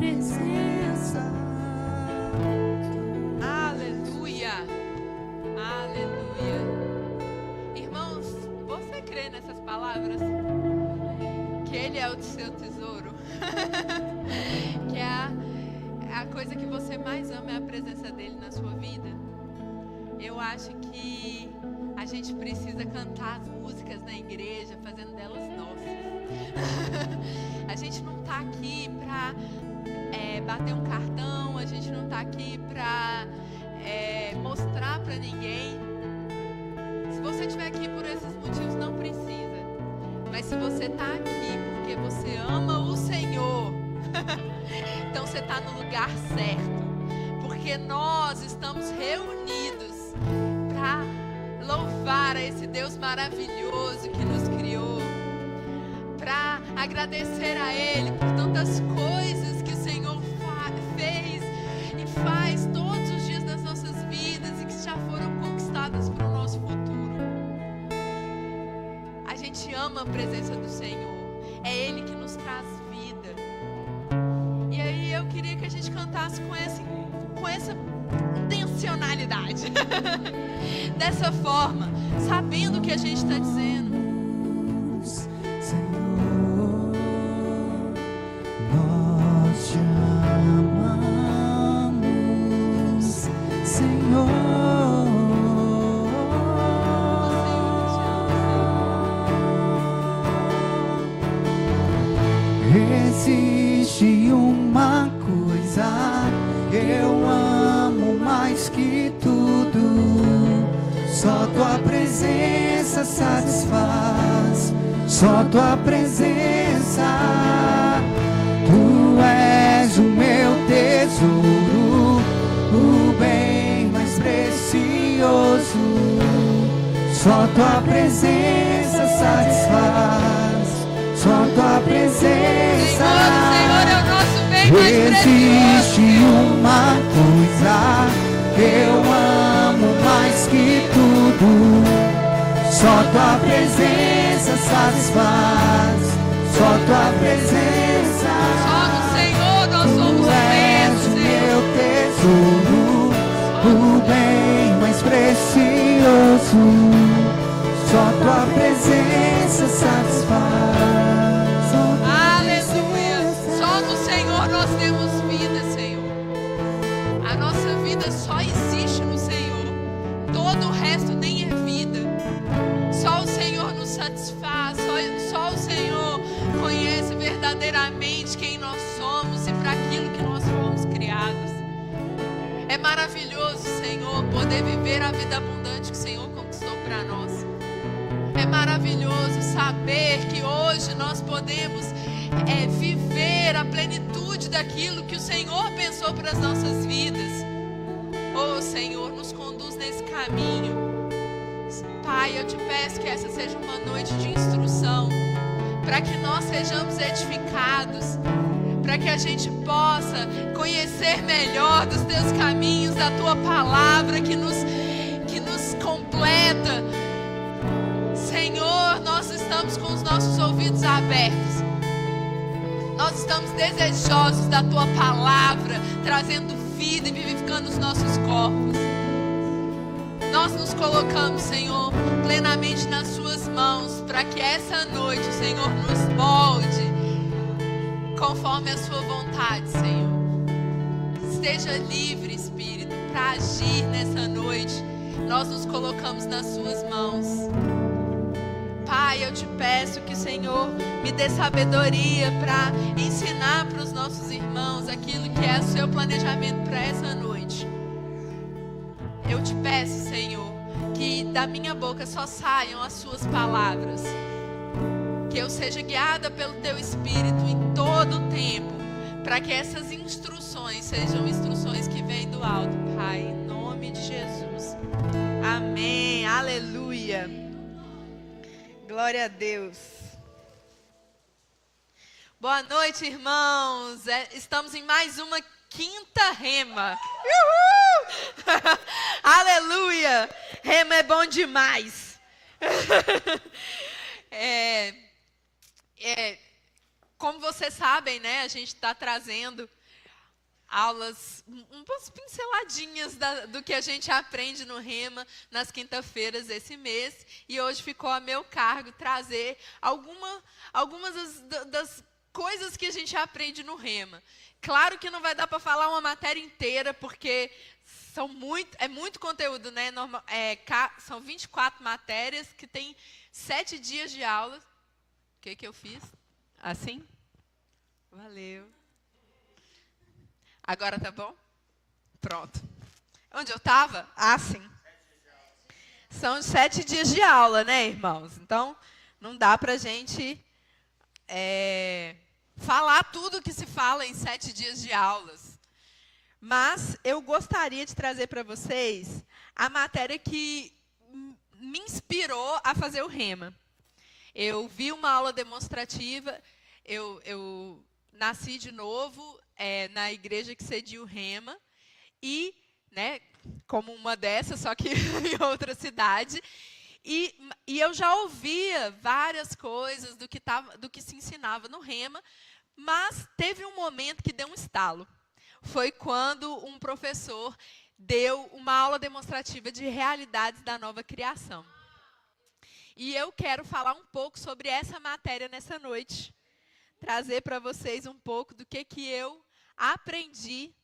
presença. Aleluia, aleluia. Irmãos, você crê nessas palavras? Que Ele é o seu tesouro? Que a coisa que você mais ama é a presença dEle na sua vida? Eu acho que a gente precisa cantar as músicas na igreja, fazendo delas nossas. A gente não está aqui para bater um cartão, a gente não está aqui para mostrar para ninguém. Se você estiver aqui por esses motivos, não precisa. Mas se você está aqui porque você ama o Senhor, então você está no lugar certo. Porque nós estamos reunidos para louvar a esse Deus maravilhoso que nos criou, para agradecer a Ele por tantas coisas que o Senhor fez e faz todos os dias das nossas vidas e que já foram conquistadas para o nosso futuro. A gente ama a presença do Senhor, é Ele que nos traz vida. E aí eu queria que a gente cantasse com essa intencionalidade, dessa forma, sabendo o que a gente está dizendo. Senhor, nós te amamos, Senhor. Existe uma coisa que eu amo mais que tudo, só tua presença satisfaz, só tua presença. Tu és o meu tesouro, o bem mais precioso, só tua presença satisfaz, só tua presença. Senhor é o nosso bem mais Existe precioso. uma coisa que eu amo mais que tudo, só tua presença satisfaz, só tua presença. Só no Senhor nós somos Tu és o bênçãos, meu tesouro, o bem mais precioso, só tua presença satisfaz. Aleluia. Só no Senhor nós temos vida, Senhor. A nossa vida só existe no Senhor. Todo o resto nem é vida. Só o Senhor nos satisfaz. Só o Senhor conhece verdadeiramente quem nós somos e para aquilo que nós fomos criados. É maravilhoso, Senhor, poder viver a vida abundante que o Senhor conquistou para nós. É maravilhoso saber que hoje nós podemos viver a plenitude daquilo que o Senhor pensou para as nossas vidas. Oh, Senhor, nos conduz nesse caminho. Pai, eu te peço que essa seja uma noite de instrução, para que nós sejamos edificados, para que a gente possa conhecer melhor dos teus caminhos, da tua palavra que nos completa. Senhor, nós estamos com os nossos ouvidos abertos. Nós estamos desejosos da tua palavra, trazendo vida e vivificando os nossos corpos. Nós nos colocamos, Senhor, plenamente nas suas mãos, para que essa noite o Senhor nos molde conforme a sua vontade, Senhor. Esteja livre, Espírito, para agir nessa noite. Nós nos colocamos nas suas mãos. Pai, eu te peço que o Senhor me dê sabedoria para ensinar para os nossos irmãos aquilo que é o seu planejamento para essa noite. Eu te peço, Senhor, que da minha boca só saiam as suas palavras. Que eu seja guiada pelo teu Espírito em todo o tempo, para que essas instruções sejam instruções que vêm do alto, Pai, em nome de Jesus. Amém, aleluia. Glória a Deus. Boa noite, irmãos. Estamos em mais uma quinta rema. Uhul! Aleluia. Rema é bom demais. Como vocês sabem, né, a gente está trazendo aulas, umas pinceladinhas do que a gente aprende no Rema nas quinta-feiras esse mês. E hoje ficou a meu cargo trazer algumas das coisas que a gente aprende no Rema. Claro que não vai dar para falar uma matéria inteira, porque é muito conteúdo, né? São 24 matérias que tem 7 dias de aula. O que eu fiz? Assim? Valeu. Agora tá bom? Pronto. Onde eu estava? Assim. São 7 dias de aula, né, irmãos? Então, não dá para a gente falar tudo que se fala em 7 dias de aulas. Mas eu gostaria de trazer para vocês a matéria que me inspirou a fazer o Rema. Eu vi uma aula demonstrativa, eu nasci de novo na igreja que cedia o Rema, e, né, como uma dessas, só que em outra cidade, e eu já ouvia várias coisas do que se ensinava no Rema, mas teve um momento que deu um estalo. Foi quando um professor deu uma aula demonstrativa de realidades da nova criação. E eu quero falar um pouco sobre essa matéria nessa noite. Trazer para vocês um pouco do que eu aprendi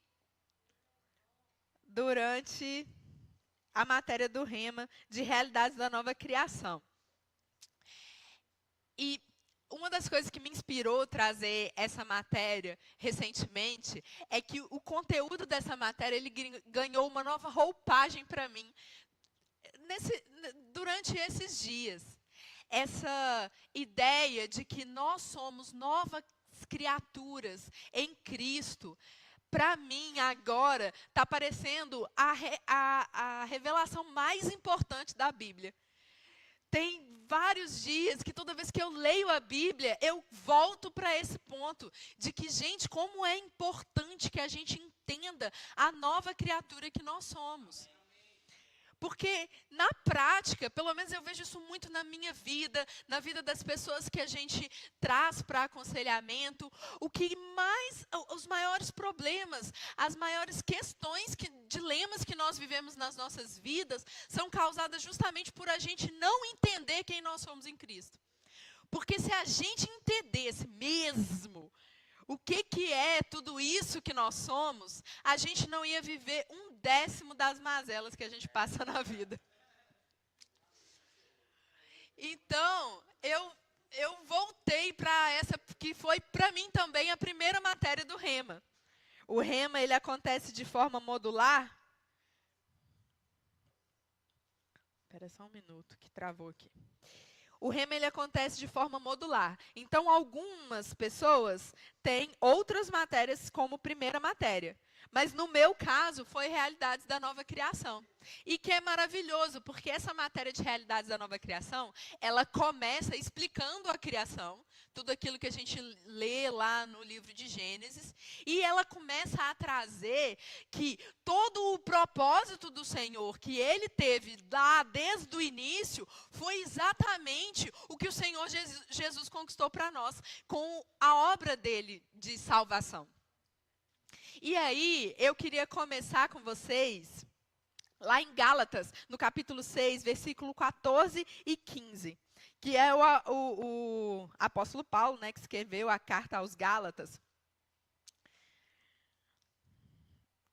durante a matéria do Rema de realidades da nova criação. E uma das coisas que me inspirou a trazer essa matéria recentemente é que o conteúdo dessa matéria ele ganhou uma nova roupagem para mim durante esses dias. Essa ideia de que nós somos novas criaturas em Cristo, para mim agora está parecendo a revelação mais importante da Bíblia. Tem vários dias que toda vez que eu leio a Bíblia, eu volto para esse ponto de que, gente, como é importante que a gente entenda a nova criatura que nós somos. Porque, na prática, pelo menos eu vejo isso muito na minha vida, na vida das pessoas que a gente traz para aconselhamento, os maiores problemas, as maiores questões, dilemas que nós vivemos nas nossas vidas, são causadas justamente por a gente não entender quem nós somos em Cristo. Porque se a gente entendesse mesmo o que é tudo isso que nós somos, a gente não ia viver 1/10 das mazelas que a gente passa na vida. Então, eu voltei para essa, que foi para mim também a primeira matéria do Rema. O Rema, ele acontece de forma modular. Espera só um minuto, que travou aqui. O Rema ele acontece de forma modular. Então, algumas pessoas têm outras matérias como primeira matéria. Mas, no meu caso, foi Realidades da Nova Criação. E que é maravilhoso, porque essa matéria de Realidades da Nova Criação, ela começa explicando a criação, tudo aquilo que a gente lê lá no livro de Gênesis, e ela começa a trazer que todo o propósito do Senhor que ele teve lá desde o início, foi exatamente o que o Senhor Jesus conquistou para nós, com a obra dele de salvação. E aí, eu queria começar com vocês, lá em Gálatas, no capítulo 6, versículo 14 e 15, que é o apóstolo Paulo, né, que escreveu a carta aos Gálatas.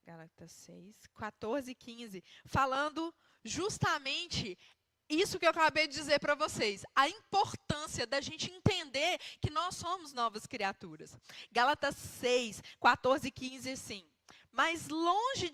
Gálatas 6, 14 e 15, falando justamente isso que eu acabei de dizer para vocês, a importância da gente entender que nós somos novas criaturas. Gálatas 6, 14 e 15, assim. Mas longe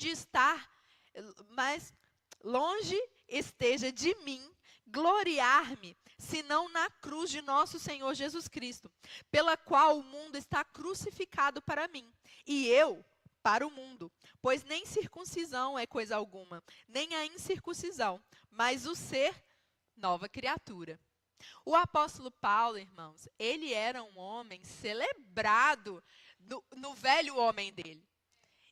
esteja de mim gloriar-me, senão na cruz de nosso Senhor Jesus Cristo, pela qual o mundo está crucificado para mim, e eu para o mundo. Pois nem circuncisão é coisa alguma, nem a incircuncisão, mas o ser nova criatura. O apóstolo Paulo, irmãos, ele era um homem celebrado no velho homem dele.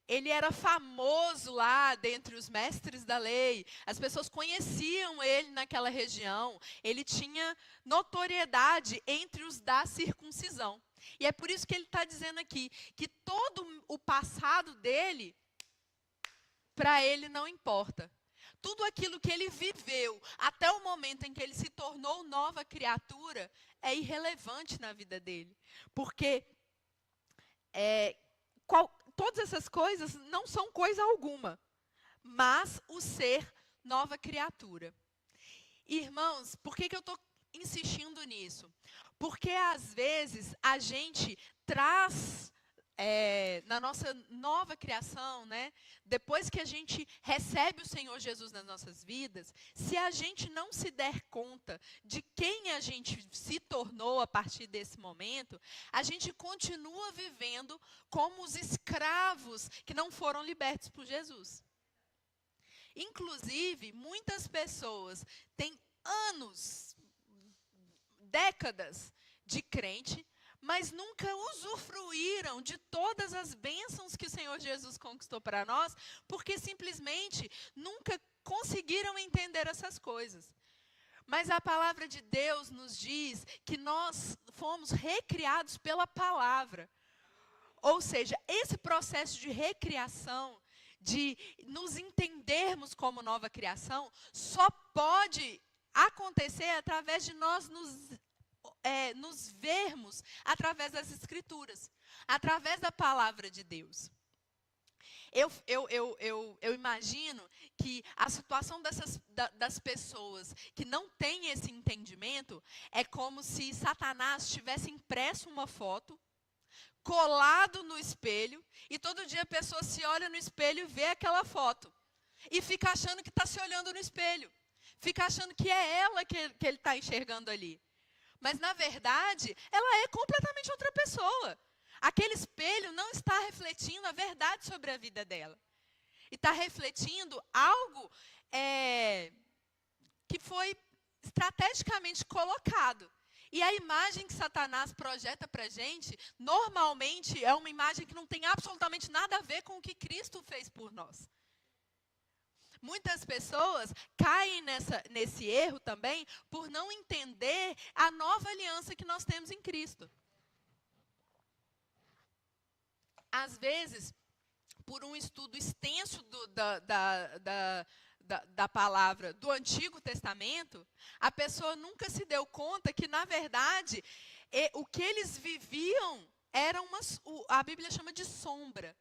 Ele era famoso lá dentre os mestres da lei. As pessoas conheciam ele naquela região. Ele tinha notoriedade entre os da circuncisão. E é por isso que ele está dizendo aqui, que todo o passado dele, para ele não importa. Tudo aquilo que ele viveu até o momento em que ele se tornou nova criatura é irrelevante na vida dele. Porque todas essas coisas não são coisa alguma, mas o ser nova criatura. Irmãos, por que eu estou insistindo nisso? Porque às vezes a gente traz na nossa nova criação, né? Depois que a gente recebe o Senhor Jesus nas nossas vidas, se a gente não se der conta de quem a gente se tornou a partir desse momento, a gente continua vivendo como os escravos que não foram libertos por Jesus. Inclusive, muitas pessoas têm anos, décadas de crente, mas nunca usufruíram de todas as bênçãos que o Senhor Jesus conquistou para nós, porque simplesmente nunca conseguiram entender essas coisas. Mas a palavra de Deus nos diz que nós fomos recriados pela palavra. Ou seja, esse processo de recriação, de nos entendermos como nova criação, só pode acontecer através de nós nos vermos através das Escrituras, através da palavra de Deus. Eu imagino que a situação das pessoas que não têm esse entendimento é como se Satanás tivesse impresso uma foto, colado no espelho, e todo dia a pessoa se olha no espelho e vê aquela foto, e fica achando que está se olhando no espelho, fica achando que é ela que ele está enxergando ali. Mas, na verdade, ela é completamente outra pessoa. Aquele espelho não está refletindo a verdade sobre a vida dela. E está refletindo algo que foi estrategicamente colocado. E a imagem que Satanás projeta para a gente, normalmente, é uma imagem que não tem absolutamente nada a ver com o que Cristo fez por nós. Muitas pessoas caem nesse erro também por não entender a nova aliança que nós temos em Cristo. Às vezes, por um estudo extenso da palavra do Antigo Testamento, a pessoa nunca se deu conta que, na verdade, o que eles viviam era a Bíblia chama de sombra.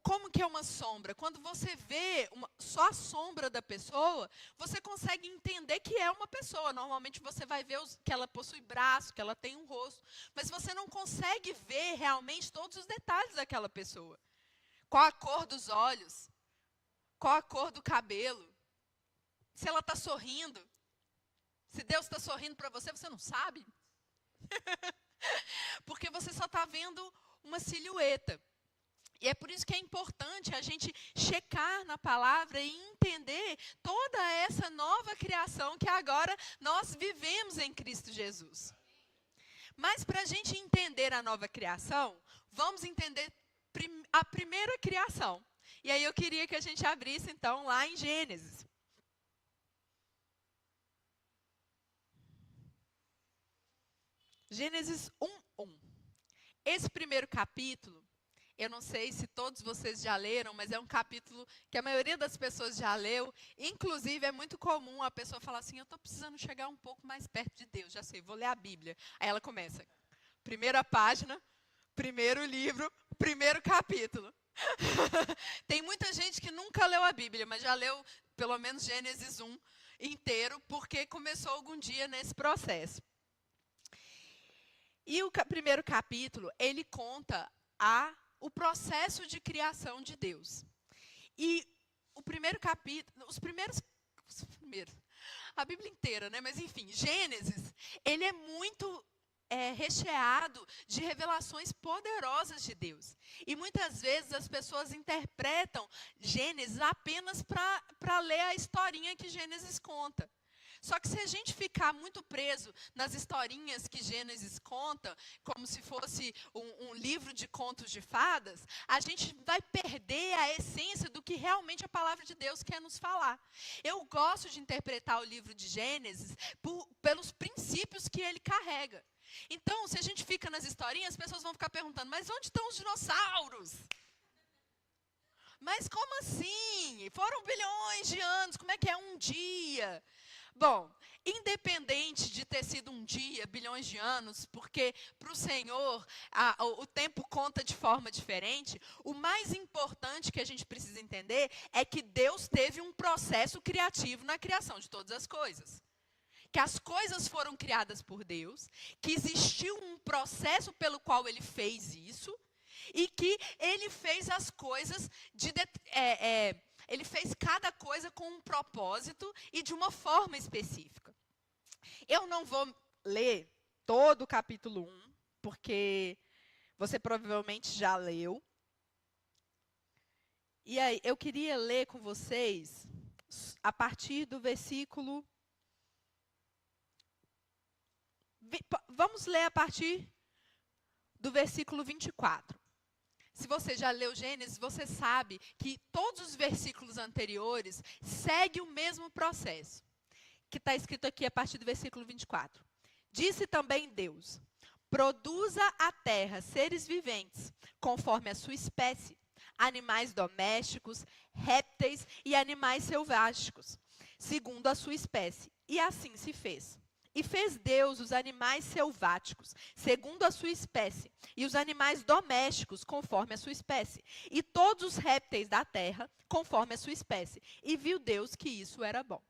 Como que é uma sombra? Quando você vê só a sombra da pessoa, você consegue entender que é uma pessoa. Normalmente você vai ver que ela possui braço, que ela tem um rosto. Mas você não consegue ver realmente todos os detalhes daquela pessoa. Qual a cor dos olhos? Qual a cor do cabelo? Se ela está sorrindo? Se Deus está sorrindo para você, você não sabe? Porque você só está vendo uma silhueta. E é por isso que é importante a gente checar na palavra e entender toda essa nova criação que agora nós vivemos em Cristo Jesus. Mas para a gente entender a nova criação, vamos entender a primeira criação. E aí eu queria que a gente abrisse então lá em Gênesis. Gênesis 1:1. Esse primeiro capítulo, eu não sei se todos vocês já leram, mas é um capítulo que a maioria das pessoas já leu. Inclusive, é muito comum a pessoa falar assim, eu estou precisando chegar um pouco mais perto de Deus. Já sei, vou ler a Bíblia. Aí ela começa, primeira página, primeiro livro, primeiro capítulo. Tem muita gente que nunca leu a Bíblia, mas já leu pelo menos Gênesis 1 inteiro, porque começou algum dia nesse processo. E o primeiro capítulo, ele conta o processo de criação de Deus. E o primeiro capítulo, os primeiros, a Bíblia inteira, né? Mas enfim, Gênesis, ele é muito recheado de revelações poderosas de Deus. E muitas vezes as pessoas interpretam Gênesis apenas para ler a historinha que Gênesis conta. Só que se a gente ficar muito preso nas historinhas que Gênesis conta, como se fosse um livro de contos de fadas, a gente vai perder a essência do que realmente a palavra de Deus quer nos falar. Eu gosto de interpretar o livro de Gênesis pelos princípios que ele carrega. Então, se a gente fica nas historinhas, as pessoas vão ficar perguntando, mas onde estão os dinossauros? Mas como assim? Foram bilhões de anos, como é que é um dia? Bom, independente de ter sido um dia, bilhões de anos, porque para o Senhor o tempo conta de forma diferente, o mais importante que a gente precisa entender é que Deus teve um processo criativo na criação de todas as coisas. Que as coisas foram criadas por Deus, que existiu um processo pelo qual Ele fez isso, e que Ele fez as coisas Ele fez cada coisa com um propósito e de uma forma específica. Eu não vou ler todo o capítulo 1, porque você provavelmente já leu. E aí, eu queria ler com vocês a partir do versículo... Vamos ler a partir do versículo 24. Se você já leu Gênesis, você sabe que todos os versículos anteriores seguem o mesmo processo, que está escrito aqui a partir do versículo 24. Disse também Deus, produza a terra seres viventes, conforme a sua espécie, animais domésticos, répteis e animais selváticos, segundo a sua espécie. E assim se fez. E fez Deus os animais selváticos, segundo a sua espécie, e os animais domésticos, conforme a sua espécie, e todos os répteis da terra, conforme a sua espécie. E viu Deus que isso era bom.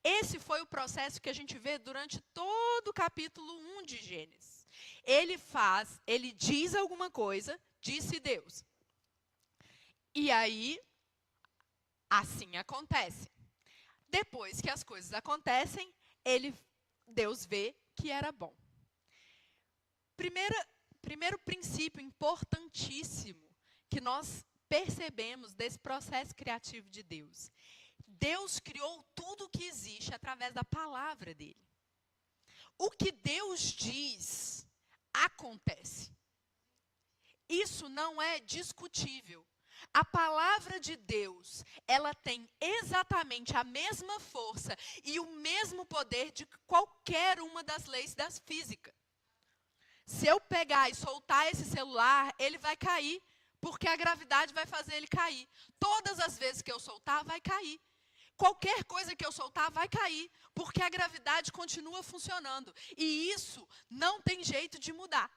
Esse foi o processo que a gente vê durante todo o capítulo 1 de Gênesis. Ele diz alguma coisa, disse Deus. E aí, assim acontece. Depois que as coisas acontecem, Deus vê que era bom. Primeiro princípio importantíssimo que nós percebemos desse processo criativo de Deus. Deus criou tudo o que existe através da palavra dele. O que Deus diz, acontece. Isso não é discutível. A palavra de Deus, ela tem exatamente a mesma força e o mesmo poder de qualquer uma das leis da física. Se eu pegar e soltar esse celular, ele vai cair, porque a gravidade vai fazer ele cair. Todas as vezes que eu soltar, vai cair. Qualquer coisa que eu soltar, vai cair, porque a gravidade continua funcionando. E isso não tem jeito de mudar.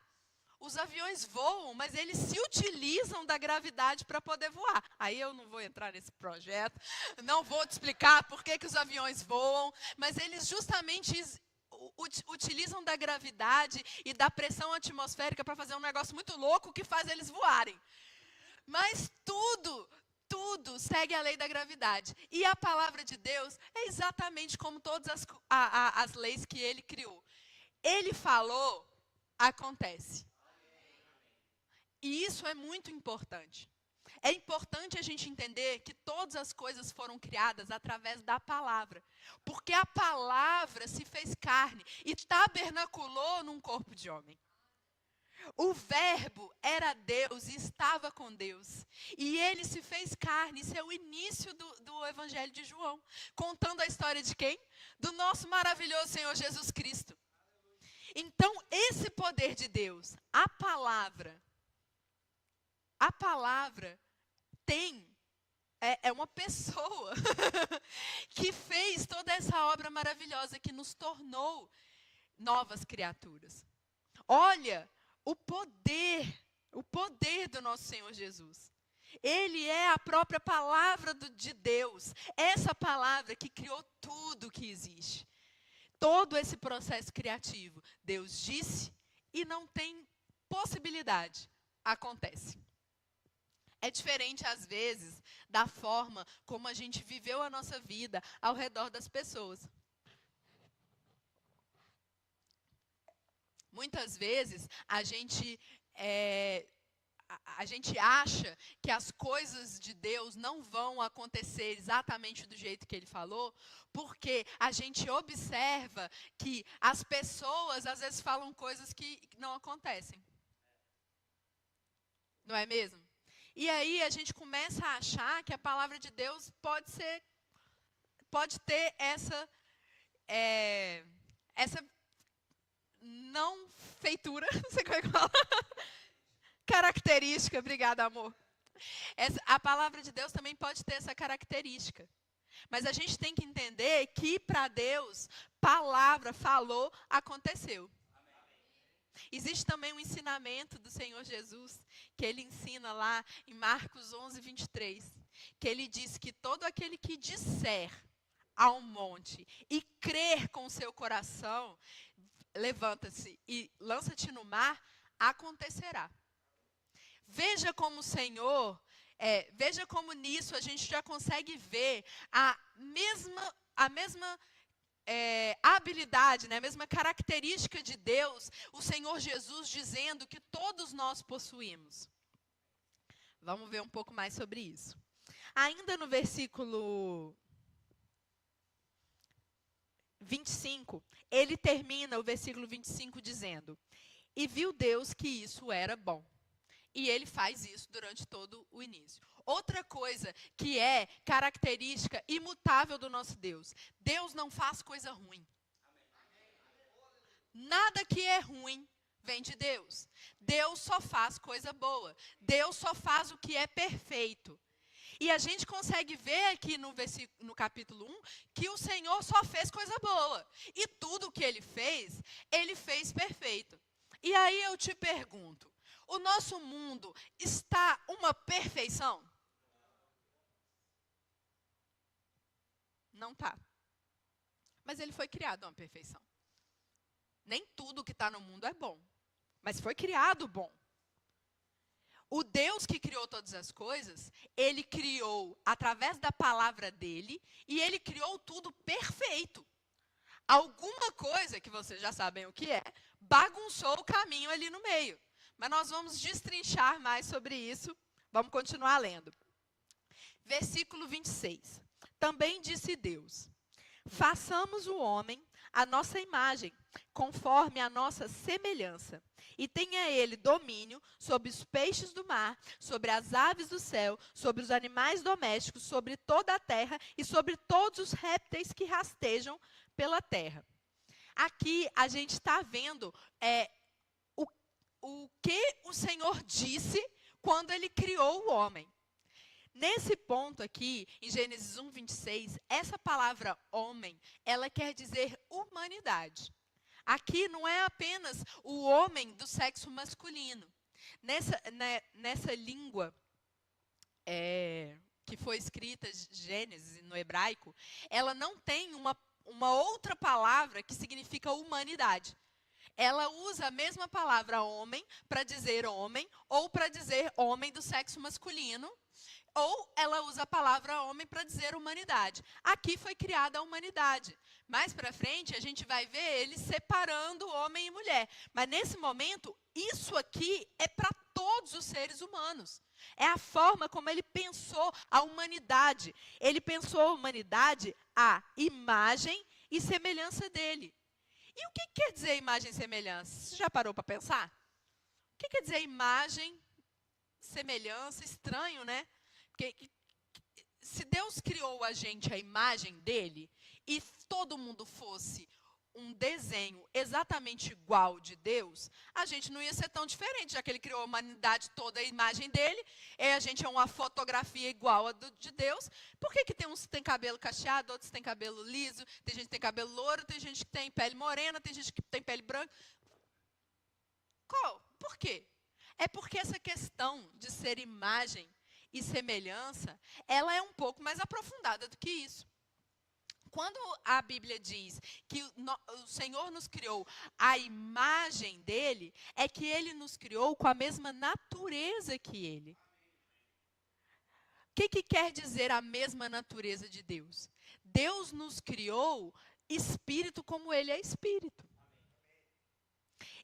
Os aviões voam, mas eles se utilizam da gravidade para poder voar. Aí eu não vou entrar nesse projeto, não vou te explicar por que os aviões voam, mas eles justamente utilizam da gravidade e da pressão atmosférica para fazer um negócio muito louco que faz eles voarem. Mas tudo segue a lei da gravidade. E a palavra de Deus é exatamente como todas as leis que Ele criou. Ele falou, acontece. E isso é muito importante. É importante a gente entender que todas as coisas foram criadas através da palavra. Porque a palavra se fez carne e tabernaculou num corpo de homem. O verbo era Deus e estava com Deus. E ele se fez carne. Isso é o início do Evangelho de João. Contando a história de quem? Do nosso maravilhoso Senhor Jesus Cristo. Então, esse poder de Deus, a palavra é uma pessoa que fez toda essa obra maravilhosa que nos tornou novas criaturas. Olha o poder do nosso Senhor Jesus. Ele é a própria palavra de Deus. Essa palavra que criou tudo que existe. Todo esse processo criativo. Deus disse e não tem possibilidade. Acontece. É diferente, às vezes, da forma como a gente viveu a nossa vida ao redor das pessoas. Muitas vezes, a gente acha que as coisas de Deus não vão acontecer exatamente do jeito que Ele falou, porque a gente observa que as pessoas, às vezes, falam coisas que não acontecem. Não é mesmo? E aí a gente começa a achar que a palavra de Deus pode ter essa não feitura, não sei como é que fala. Característica, obrigada, amor. A palavra de Deus também pode ter essa característica. Mas a gente tem que entender que para Deus, palavra, falou, aconteceu. Existe também um ensinamento do Senhor Jesus, que ele ensina lá em Marcos 11, 23, que ele diz que todo aquele que disser ao monte e crer com o seu coração, levanta-se e lança-te no mar, acontecerá. Veja como o Senhor, veja como nisso a gente já consegue ver a mesma habilidade, né, a mesma característica de Deus, o Senhor Jesus dizendo que todos nós possuímos. Vamos ver um pouco mais sobre isso. Ainda no versículo 25, ele termina o versículo 25 dizendo: e viu Deus que isso era bom. E ele faz isso durante todo o início. Outra coisa que é característica imutável do nosso Deus: Deus não faz coisa ruim. Nada que é ruim vem de Deus. Deus só faz coisa boa. Deus só faz o que é perfeito. E a gente consegue ver aqui no capítulo 1 que o Senhor só fez coisa boa. E tudo o que ele fez perfeito. E aí eu te pergunto, o nosso mundo está uma perfeição? Não está. Mas ele foi criado uma perfeição. Nem tudo que está no mundo é bom. Mas foi criado bom. O Deus que criou todas as coisas, ele criou através da palavra dele, e ele criou tudo perfeito. Alguma coisa, que vocês já sabem o que é, bagunçou o caminho ali no meio. Mas nós vamos destrinchar mais sobre isso. Vamos continuar lendo. Versículo 26. Também disse Deus: façamos o homem à nossa imagem, conforme a nossa semelhança, e tenha ele domínio sobre os peixes do mar, sobre as aves do céu, sobre os animais domésticos, sobre toda a terra e sobre todos os répteis que rastejam pela terra. Aqui a gente está vendo o que o Senhor disse quando ele criou o homem. Nesse ponto aqui, em Gênesis 1, 26, essa palavra homem, ela quer dizer humanidade. Aqui não é apenas o homem do sexo masculino. Nessa língua que foi escrita, Gênesis, no hebraico, ela não tem uma outra palavra que significa humanidade. Ela usa a mesma palavra homem para dizer homem, ou para dizer homem do sexo masculino, ou ela usa a palavra homem para dizer humanidade. Aqui foi criada a humanidade. Mais para frente, a gente vai ver ele separando homem e mulher. Mas nesse momento, isso aqui é para todos os seres humanos. É a forma como ele pensou a humanidade. Ele pensou a humanidade à imagem e semelhança dele. E o que quer dizer imagem e semelhança? Você já parou para pensar? O que quer dizer imagem, semelhança? Estranho, né? Porque se Deus criou a gente à imagem dele, e todo mundo fosse um desenho exatamente igual de Deus, a gente não ia ser tão diferente, já que ele criou a humanidade toda à imagem dele, e a gente é uma fotografia igual a de Deus. Por que tem uns que tem cabelo cacheado, outros têm cabelo liso, tem gente que tem cabelo louro, tem gente que tem pele morena, tem gente que tem pele branca? Por quê? É porque essa questão de ser imagem e semelhança, ela é um pouco mais aprofundada do que isso. Quando a Bíblia diz que o Senhor nos criou à imagem dele, é que ele nos criou com a mesma natureza que ele. O que quer dizer a mesma natureza de Deus? Deus nos criou espírito como ele é espírito.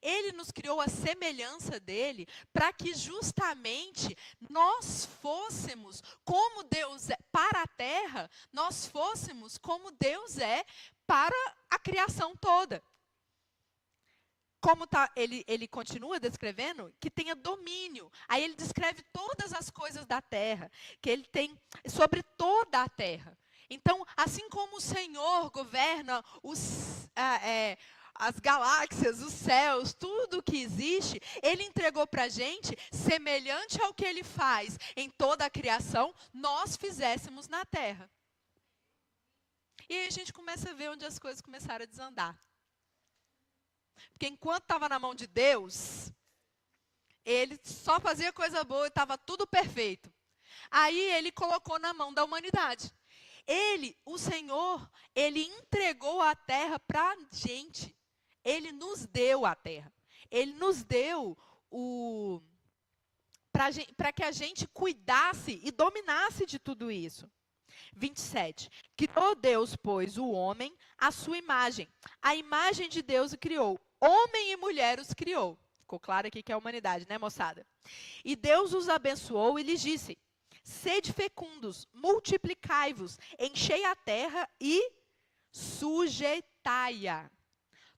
Ele nos criou a semelhança dele para que justamente nós fôssemos como Deus é para a terra, nós fôssemos como Deus é para a criação toda. Como ele continua descrevendo, que tenha domínio. Aí ele descreve todas as coisas da terra, que ele tem sobre toda a terra. Então, assim como o Senhor governa as galáxias, os céus, tudo que existe, Ele entregou para a gente, semelhante ao que Ele faz em toda a criação, nós fizéssemos na terra. E aí a gente começa a ver onde as coisas começaram a desandar. Porque enquanto estava na mão de Deus, Ele só fazia coisa boa e estava tudo perfeito. Aí Ele colocou na mão da humanidade. Ele, o Senhor, Ele entregou a terra para a gente. Ele nos deu a terra. Ele nos deu para que a gente cuidasse e dominasse de tudo isso. 27. Criou Deus, pois, o homem à sua imagem. A imagem de Deus o criou. Homem e mulher os criou. Ficou claro aqui que é a humanidade, né, moçada? E Deus os abençoou e lhes disse: sede fecundos, multiplicai-vos, enchei a terra e sujeitai-a.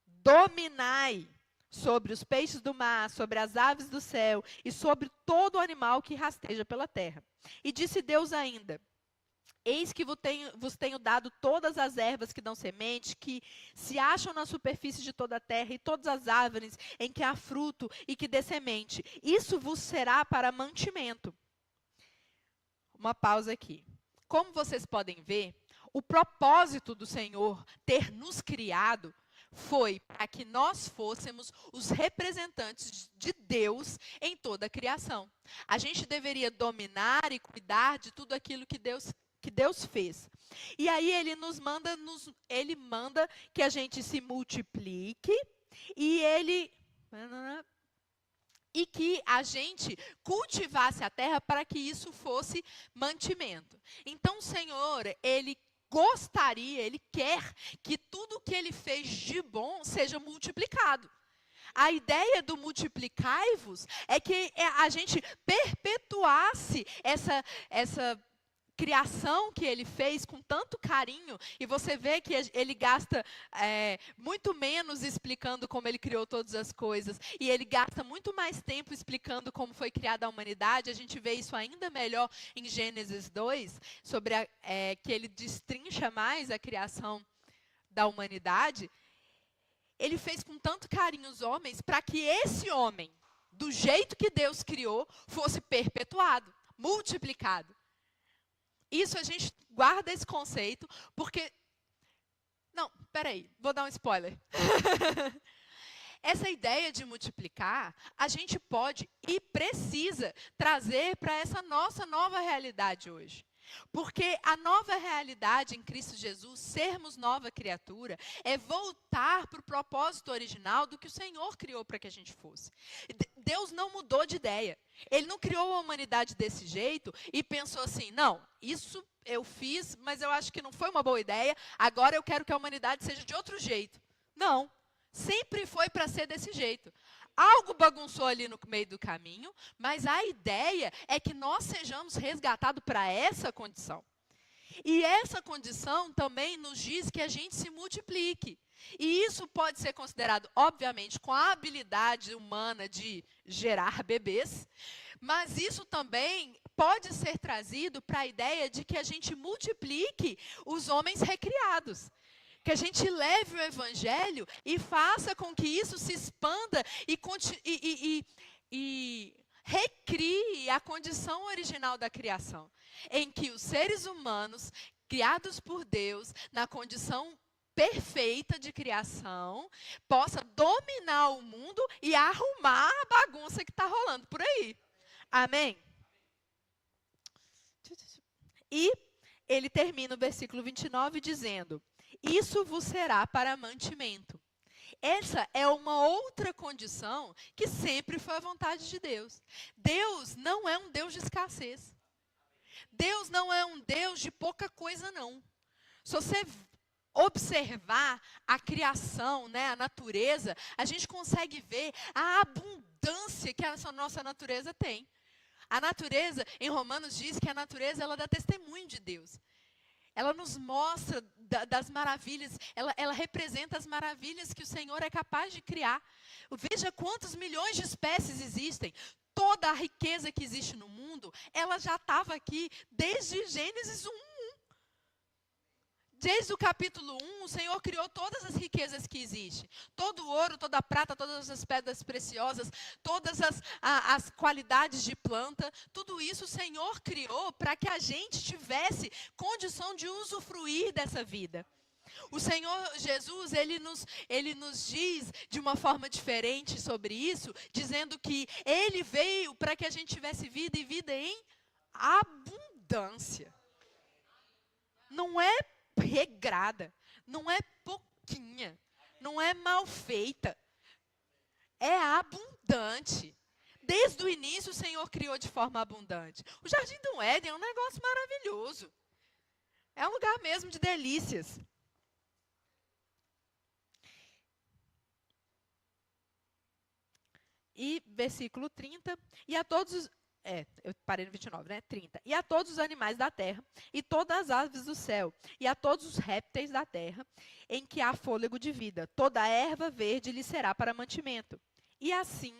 Dominai sobre os peixes do mar, sobre as aves do céu e sobre todo animal que rasteja pela terra. E disse Deus ainda: eis que vos tenho dado todas as ervas que dão semente, que se acham na superfície de toda a terra, e todas as árvores em que há fruto e que dê semente. Isso vos será para mantimento. Uma pausa aqui. Como vocês podem ver, o propósito do Senhor ter nos criado foi para que nós fôssemos os representantes de Deus em toda a criação. A gente deveria dominar e cuidar de tudo aquilo que Deus fez. E aí Ele manda que a gente se multiplique e que a gente cultivasse a terra para que isso fosse mantimento. Então o Senhor, Ele quer que tudo que Ele fez de bom seja multiplicado. A ideia do multiplicai-vos é que a gente perpetuasse essa criação que Ele fez com tanto carinho, e você vê que Ele gasta muito menos explicando como Ele criou todas as coisas, e Ele gasta muito mais tempo explicando como foi criada a humanidade. A gente vê isso ainda melhor em Gênesis 2, sobre que Ele destrincha mais a criação da humanidade. Ele fez com tanto carinho os homens, para que esse homem, do jeito que Deus criou, fosse perpetuado, multiplicado. Isso a gente guarda esse conceito, porque... Não, peraí, vou dar um spoiler. Essa ideia de multiplicar, a gente pode e precisa trazer para essa nossa nova realidade hoje. Porque a nova realidade em Cristo Jesus, sermos nova criatura, é voltar para o propósito original do que o Senhor criou para que a gente fosse. Deus não mudou de ideia. Ele não criou a humanidade desse jeito e pensou assim: não, isso eu fiz, mas eu acho que não foi uma boa ideia, agora eu quero que a humanidade seja de outro jeito. Não, sempre foi para ser desse jeito. Algo bagunçou ali no meio do caminho, mas a ideia é que nós sejamos resgatados para essa condição. E essa condição também nos diz que a gente se multiplique. E isso pode ser considerado, obviamente, com a habilidade humana de gerar bebês, mas isso também pode ser trazido para a ideia de que a gente multiplique os homens recriados. Que a gente leve o Evangelho e faça com que isso se expanda e recrie a condição original da criação. Em que os seres humanos, criados por Deus, na condição perfeita de criação, possa dominar o mundo e arrumar a bagunça que está rolando por aí. Amém? E ele termina o versículo 29 dizendo: isso vos será para mantimento. Essa é uma outra condição que sempre foi a vontade de Deus. Deus não é um Deus de escassez. Deus não é um Deus de pouca coisa, não. Se você observar a criação, né, a natureza, a gente consegue ver a abundância que a nossa natureza tem. A natureza, em Romanos diz que a natureza ela dá testemunho de Deus. Ela nos mostra das maravilhas, ela representa as maravilhas que o Senhor é capaz de criar. Veja quantos milhões de espécies existem. Toda a riqueza que existe no mundo, ela já estava aqui desde Gênesis 1. Desde o capítulo 1, o Senhor criou todas as riquezas que existem. Todo o ouro, toda a prata, todas as pedras preciosas, todas as qualidades de planta. Tudo isso o Senhor criou para que a gente tivesse condição de usufruir dessa vida. O Senhor Jesus, ele nos diz de uma forma diferente sobre isso, dizendo que Ele veio para que a gente tivesse vida e vida em abundância. Não é regrada, não é pouquinha, não é mal feita, é abundante. Desde o início o Senhor criou de forma abundante. O Jardim do Éden é um negócio maravilhoso, é um lugar mesmo de delícias. E versículo 30, e a todos eu parei no 29, né? 30. E a todos os animais da terra, e todas as aves do céu, e a todos os répteis da terra, em que há fôlego de vida, toda a erva verde lhe será para mantimento. E assim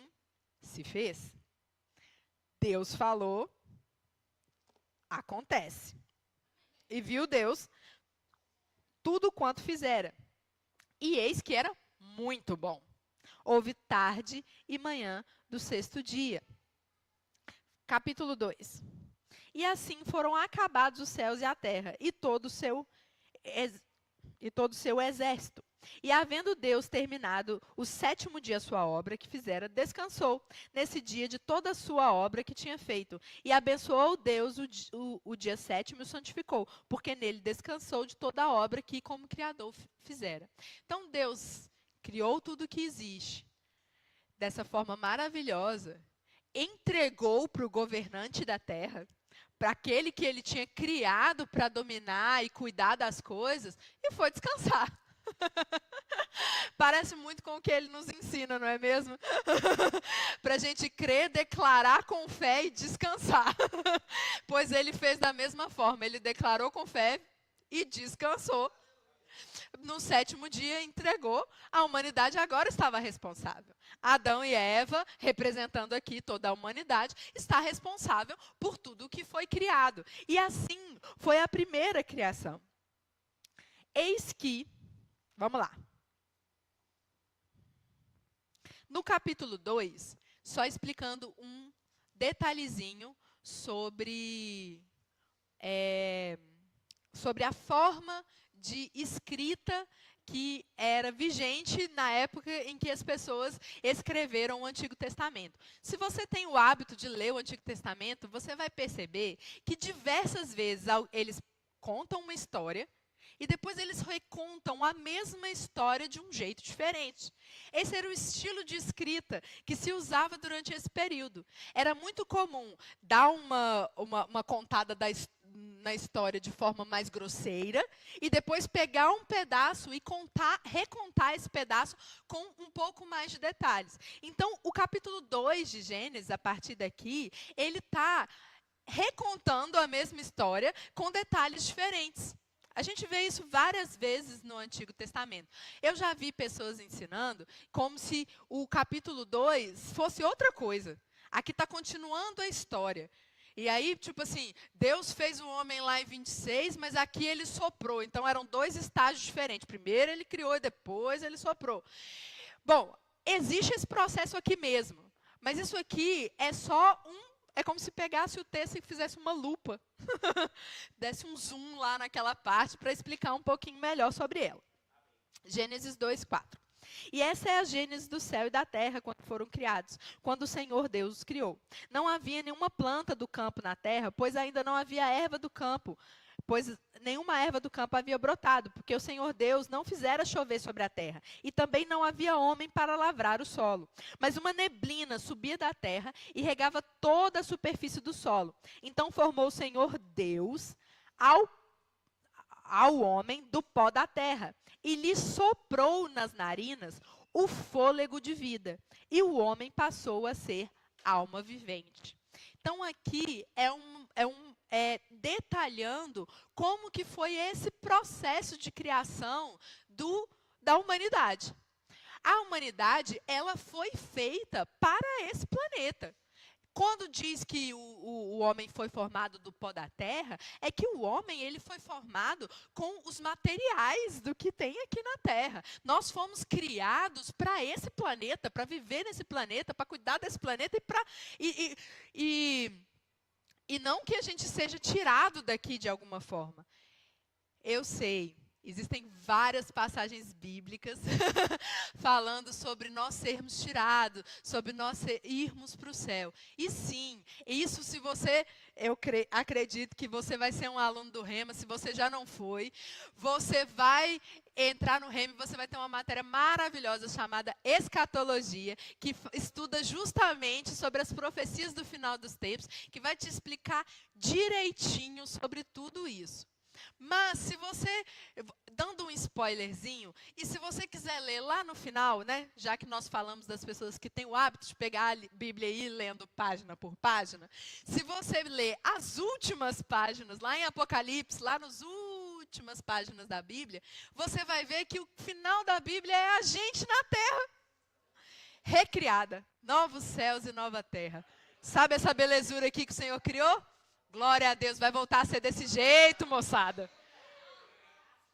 se fez. Deus falou, acontece. E viu Deus tudo quanto fizera. E eis que era muito bom. Houve tarde e manhã do sexto dia. Capítulo 2. E assim foram acabados os céus e a terra, e todo o seu exército. E havendo Deus terminado o sétimo dia a sua obra que fizera, descansou nesse dia de toda a sua obra que tinha feito. E abençoou Deus o dia sétimo e o santificou, porque nele descansou de toda a obra que como Criador fizera. Então Deus criou tudo que existe dessa forma maravilhosa, entregou para o governante da terra, para aquele que ele tinha criado para dominar e cuidar das coisas, e foi descansar. Parece muito com o que ele nos ensina, não é mesmo? Para a gente crer, declarar com fé e descansar. Pois ele fez da mesma forma, ele declarou com fé e descansou. No sétimo dia entregou, a humanidade agora estava responsável. Adão e Eva, representando aqui toda a humanidade, está responsável por tudo o que foi criado. E assim foi a primeira criação. Eis que, vamos lá. No capítulo 2, só explicando um detalhezinho sobre a forma de escrita que era vigente na época em que as pessoas escreveram o Antigo Testamento. Se você tem o hábito de ler o Antigo Testamento, você vai perceber que diversas vezes eles contam uma história e depois eles recontam a mesma história de um jeito diferente. Esse era o estilo de escrita que se usava durante esse período. Era muito comum dar uma contada na história de forma mais grosseira e depois pegar um pedaço e recontar esse pedaço com um pouco mais de detalhes. Então, o capítulo 2 de Gênesis, a partir daqui, ele está recontando a mesma história com detalhes diferentes. A gente vê isso várias vezes no Antigo Testamento. Eu já vi pessoas ensinando como se o capítulo 2 fosse outra coisa. Aqui está continuando a história. E aí, tipo assim, Deus fez o homem lá em 26, mas aqui ele soprou. Então, eram dois estágios diferentes. Primeiro ele criou e depois ele soprou. Bom, existe esse processo aqui mesmo. Mas isso aqui é só é como se pegasse o texto e fizesse uma lupa. Desse um zoom lá naquela parte para explicar um pouquinho melhor sobre ela. Gênesis 2:4. E essa é a gênese do céu e da terra quando foram criados, quando o Senhor Deus os criou. Não havia nenhuma planta do campo na terra, pois ainda não havia erva do campo, pois nenhuma erva do campo havia brotado, porque o Senhor Deus não fizera chover sobre a terra, e também não havia homem para lavrar o solo. Mas uma neblina subia da terra e regava toda a superfície do solo. Então formou o Senhor Deus ao homem do pó da terra, e lhe soprou nas narinas o fôlego de vida, e o homem passou a ser alma vivente. Então aqui detalhando como que foi esse processo de criação da humanidade. A humanidade, ela foi feita para esse planeta. quando diz que o homem foi formado do pó da terra, é que o homem ele foi formado com os materiais do que tem aqui na terra. Nós fomos criados para esse planeta, para viver nesse planeta, para cuidar desse planeta e não que a gente seja tirado daqui de alguma forma. Eu sei, existem várias passagens bíblicas falando sobre nós sermos tirados, sobre nós irmos para o céu. E sim, isso se você, acredito que você vai ser um aluno do Rema, se você já não foi, você vai entrar no Rema e você vai ter uma matéria maravilhosa chamada Escatologia, que estuda justamente sobre as profecias do final dos tempos, que vai te explicar direitinho sobre tudo isso. Mas se você, dando um spoilerzinho, e se você quiser ler lá no final, né, já que nós falamos das pessoas que têm o hábito de pegar a Bíblia e ir lendo página por página, se você ler as últimas páginas, lá em Apocalipse, lá nas últimas páginas da Bíblia, você vai ver que o final da Bíblia é a gente na terra, recriada, novos céus e nova terra. Sabe essa belezura aqui que o Senhor criou? Glória a Deus, vai voltar a ser desse jeito, moçada.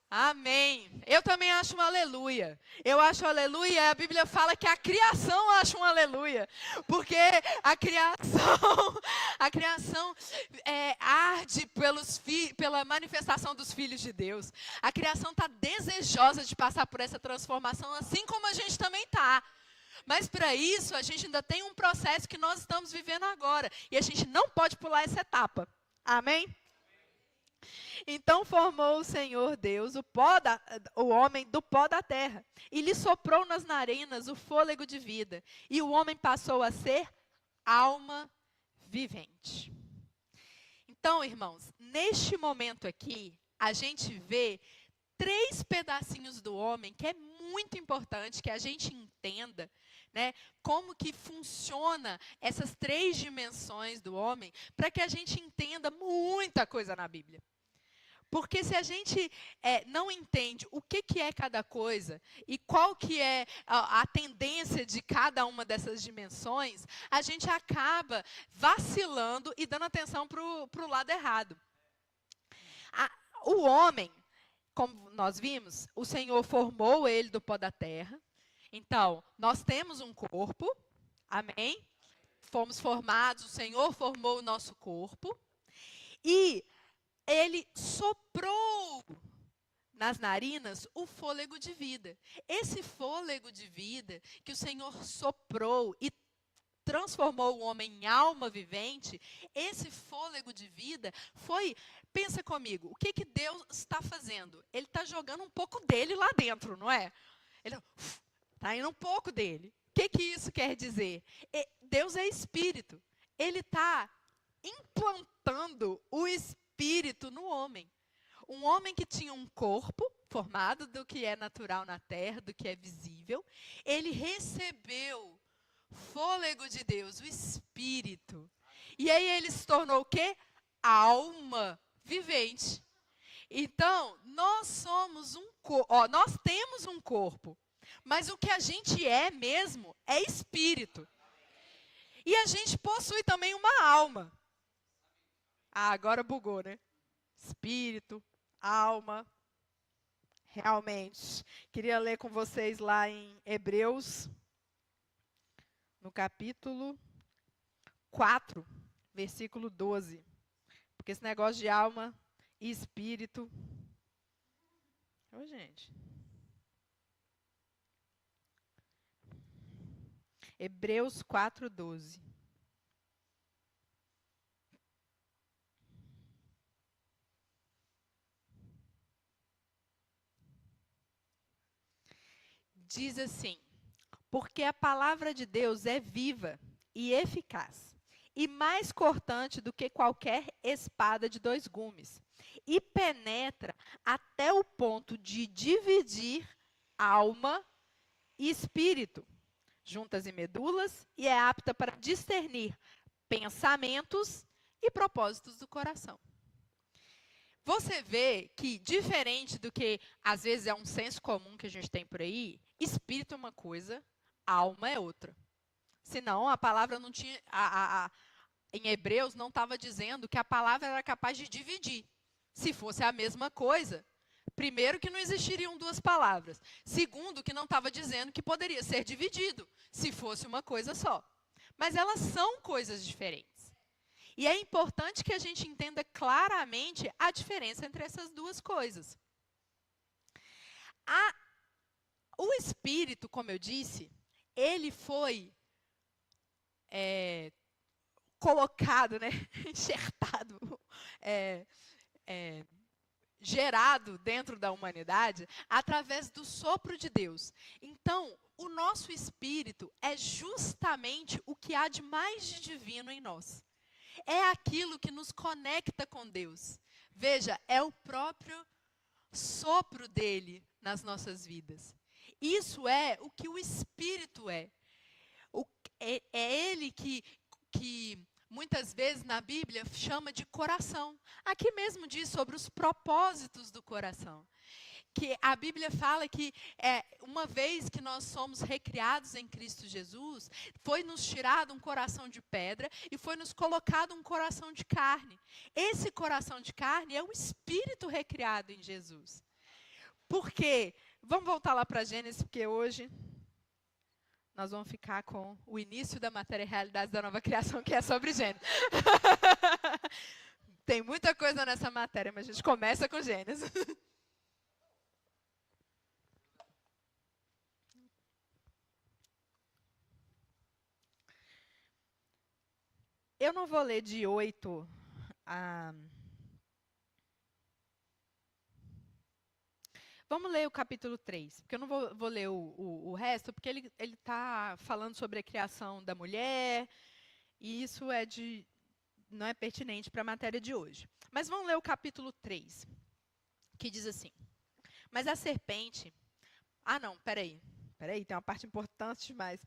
Amém. Eu também acho um aleluia. Eu acho um aleluia, a Bíblia fala que a criação acha um aleluia. Porque a criação arde pela manifestação dos filhos de Deus. A criação está desejosa de passar por essa transformação, assim como a gente também está. Mas para isso, a gente ainda tem um processo que nós estamos vivendo agora. E a gente não pode pular essa etapa. Amém? Então formou o Senhor Deus o homem do pó da terra. E lhe soprou nas narinas o fôlego de vida. E o homem passou a ser alma vivente. Então, irmãos, neste momento aqui, a gente vê 3 pedacinhos do homem que é muito importante que a gente entenda, né, como que funciona essas 3 dimensões do homem, para que a gente entenda muita coisa na Bíblia. Porque se a gente não entende o que é cada coisa e qual que é a tendência de cada uma dessas dimensões, a gente acaba vacilando e dando atenção para o lado errado. O homem, como nós vimos, o Senhor formou ele do pó da terra. Então, nós temos um corpo, amém? Fomos formados, o Senhor formou o nosso corpo. E Ele soprou nas narinas o fôlego de vida. Esse fôlego de vida que o Senhor soprou e transformou o homem em alma vivente, esse fôlego de vida foi, pensa comigo, o que Deus está fazendo? Ele está jogando um pouco dele lá dentro, não é? Ele está indo um pouco dele. O que isso quer dizer? Deus é espírito. Ele está implantando o espírito no homem. Um homem que tinha um corpo formado do que é natural na terra, do que é visível, ele recebeu fôlego de Deus, o Espírito. E aí ele se tornou o quê? Alma vivente. Então, nós somos nós temos um corpo, mas o que a gente é mesmo é espírito. E a gente possui também uma alma. Agora bugou, né? Espírito, alma. Realmente. Queria ler com vocês lá em Hebreus, no capítulo 4, versículo 12. Porque esse negócio de alma e espírito... Ô, gente. Hebreus 4, 12. Diz assim: porque a palavra de Deus é viva e eficaz, e mais cortante do que qualquer espada de 2 gumes, e penetra até o ponto de dividir alma e espírito, juntas e medulas, e é apta para discernir pensamentos e propósitos do coração. Você vê que, diferente do que às vezes é um senso comum que a gente tem por aí, espírito é uma coisa, alma é outra. Senão a palavra não tinha, em Hebreus não estava dizendo que a palavra era capaz de dividir. Se fosse a mesma coisa, primeiro que não existiriam duas palavras. Segundo, que não estava dizendo que poderia ser dividido, se fosse uma coisa só. Mas elas são coisas diferentes. E é importante que a gente entenda claramente a diferença entre essas duas coisas. O Espírito, como eu disse, ele foi colocado, né, enxertado, gerado dentro da humanidade através do sopro de Deus. Então, o nosso espírito é justamente o que há de mais de divino em nós. É aquilo que nos conecta com Deus. Veja, é o próprio sopro dele nas nossas vidas. Isso é o que o Espírito é. É ele que muitas vezes na Bíblia chama de coração. Aqui mesmo diz sobre os propósitos do coração. Que a Bíblia fala que uma vez que nós somos recriados em Cristo Jesus, foi nos tirado um coração de pedra e foi nos colocado um coração de carne. Esse coração de carne é o Espírito recriado em Jesus. Por quê? Vamos voltar lá para Gênesis, porque hoje nós vamos ficar com o início da matéria e realidades da nova criação, que é sobre Gênesis. Tem muita coisa nessa matéria, mas a gente começa com Gênesis. Eu não vou ler de 8 a... Vamos ler o capítulo 3, porque eu não vou ler o resto, porque ele está falando sobre a criação da mulher, e isso não é pertinente para a matéria de hoje. Mas vamos ler o capítulo 3, que diz assim: Mas a serpente... Ah, não, peraí, tem uma parte importante demais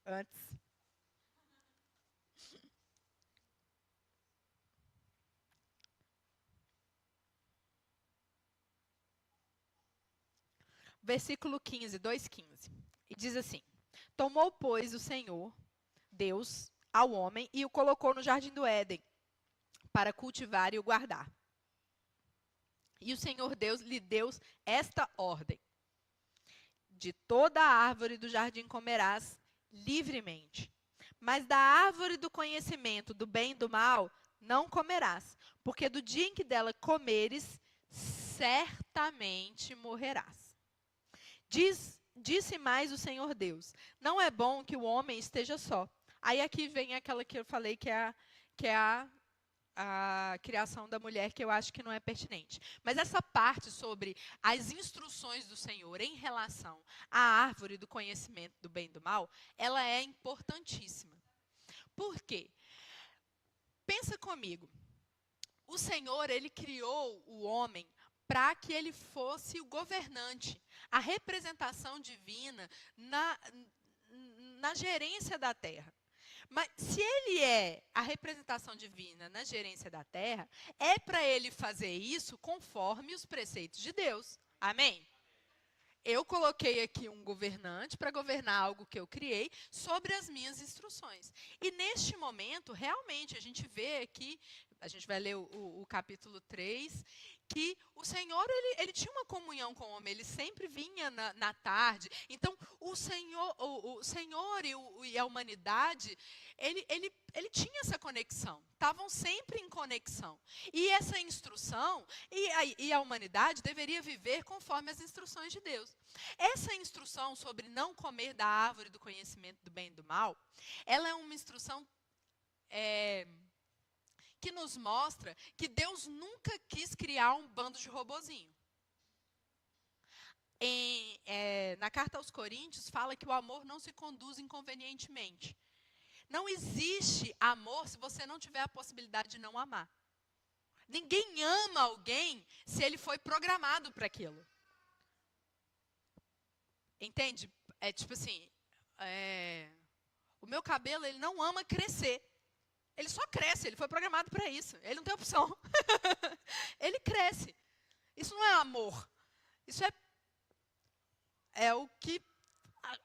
antes. Versículo 15, 2:15. E diz assim: Tomou, pois, o Senhor, Deus, ao homem e o colocou no jardim do Éden, para cultivar e o guardar. E o Senhor Deus lhe deu esta ordem: De toda a árvore do jardim comerás livremente, mas da árvore do conhecimento do bem e do mal não comerás, porque do dia em que dela comeres, certamente morrerás. Disse mais o Senhor Deus: Não é bom que o homem esteja só. Aí aqui vem aquela que eu falei que é a criação da mulher, que eu acho que não é pertinente. Mas essa parte sobre as instruções do Senhor em relação à árvore do conhecimento do bem e do mal, ela é importantíssima. Por quê? Pensa comigo. O Senhor, ele criou o homem para que ele fosse o governante, a representação divina na gerência da terra. Mas se ele é a representação divina na gerência da terra, é para ele fazer isso conforme os preceitos de Deus. Amém? Eu coloquei aqui um governante para governar algo que eu criei sobre as minhas instruções. E neste momento, realmente, a gente vê aqui, a gente vai ler o capítulo 3, que o Senhor, ele tinha uma comunhão com o homem, ele sempre vinha na tarde. Então, o Senhor e a humanidade, ele tinha essa conexão, estavam sempre em conexão. E essa instrução, e a humanidade deveria viver conforme as instruções de Deus. Essa instrução sobre não comer da árvore do conhecimento do bem e do mal, ela é uma instrução que nos mostra que Deus nunca quis criar um bando de robozinho. Na carta aos Coríntios fala que o amor não se conduz inconvenientemente. Não existe amor se você não tiver a possibilidade de não amar. Ninguém ama alguém se ele foi programado para aquilo. Entende? É tipo assim, o meu cabelo, ele não ama crescer. Ele só cresce, ele foi programado para isso. Ele não tem opção. Ele cresce. Isso não é amor. Isso é o que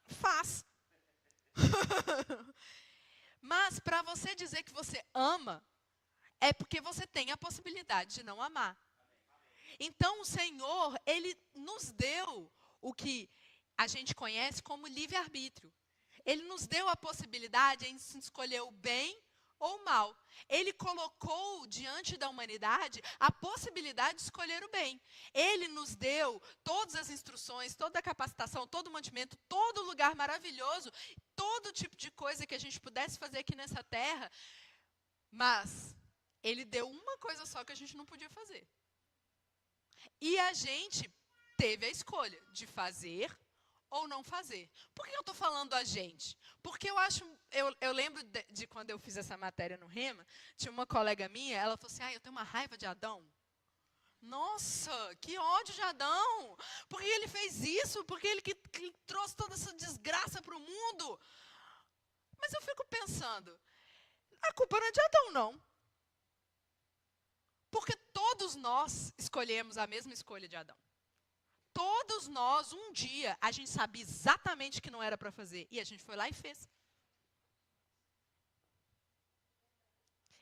faz. Mas para você dizer que você ama, é porque você tem a possibilidade de não amar. Então o Senhor, Ele nos deu o que a gente conhece como livre-arbítrio. Ele nos deu a possibilidade de escolher o bem ou o mal. Ele colocou diante da humanidade a possibilidade de escolher o bem. Ele nos deu todas as instruções, toda a capacitação, todo o mantimento, todo o lugar maravilhoso, todo tipo de coisa que a gente pudesse fazer aqui nessa terra. Mas Ele deu uma coisa só que a gente não podia fazer. E a gente teve a escolha de fazer ou não fazer. Por que eu estou falando a gente? Porque eu lembro de quando eu fiz essa matéria no Rema, tinha uma colega minha, ela falou assim, eu tenho uma raiva de Adão. Nossa, que ódio de Adão. Por que ele fez isso? Por que ele que trouxe toda essa desgraça para o mundo? Mas eu fico pensando, a culpa não é de Adão, não. Porque todos nós escolhemos a mesma escolha de Adão. Todos nós, um dia, a gente sabia exatamente o que não era para fazer. E a gente foi lá e fez.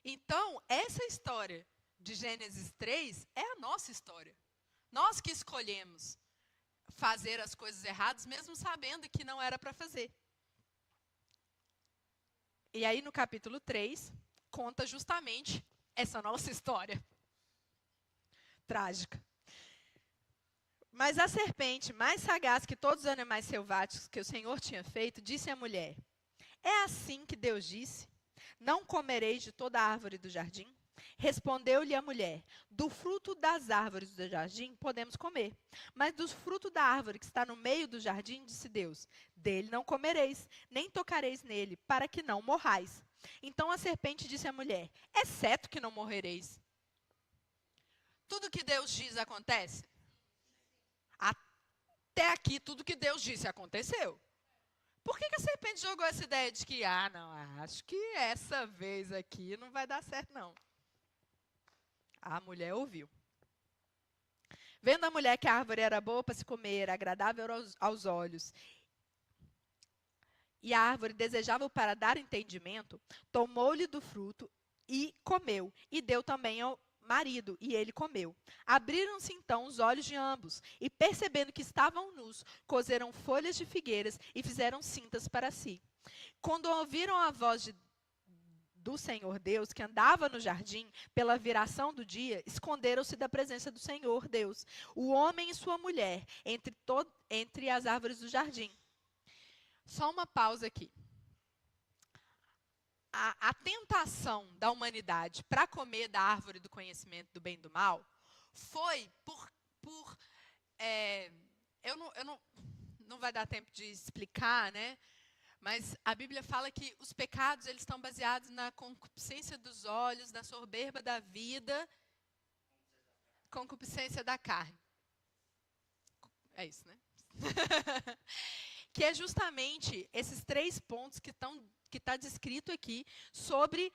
Então, essa história de Gênesis 3 é a nossa história. Nós que escolhemos fazer as coisas erradas, mesmo sabendo que não era para fazer. E aí, no capítulo 3, conta justamente essa nossa história. Trágica. Mas a serpente, mais sagaz que todos os animais selváticos que o Senhor tinha feito, disse à mulher, é assim que Deus disse, não comereis de toda árvore do jardim? Respondeu-lhe a mulher, do fruto das árvores do jardim podemos comer, mas do fruto da árvore que está no meio do jardim, disse Deus, dele não comereis, nem tocareis nele, para que não morrais. Então a serpente disse à mulher, é certo que não morrereis. Tudo que Deus diz acontece? Até aqui, tudo que Deus disse aconteceu. Por que a serpente jogou essa ideia de que, não, acho que essa vez aqui não vai dar certo, não? A mulher ouviu. Vendo a mulher que a árvore era boa para se comer, agradável aos olhos, e a árvore desejável para dar entendimento, tomou-lhe do fruto e comeu, e deu também ao marido, e ele comeu. Abriram-se então os olhos de ambos, e percebendo que estavam nus, coseram folhas de figueiras e fizeram cintas para si. Quando ouviram a voz do Senhor Deus, que andava no jardim, pela viração do dia, esconderam-se da presença do Senhor Deus, o homem e sua mulher, entre as árvores do jardim. Só uma pausa aqui. A tentação da humanidade para comer da árvore do conhecimento do bem e do mal foi não vai dar tempo de explicar, né? Mas a Bíblia fala que os pecados eles estão baseados na concupiscência dos olhos, na soberba da vida, concupiscência da carne. É isso, né? Que é justamente esses 3 pontos que está descrito aqui sobre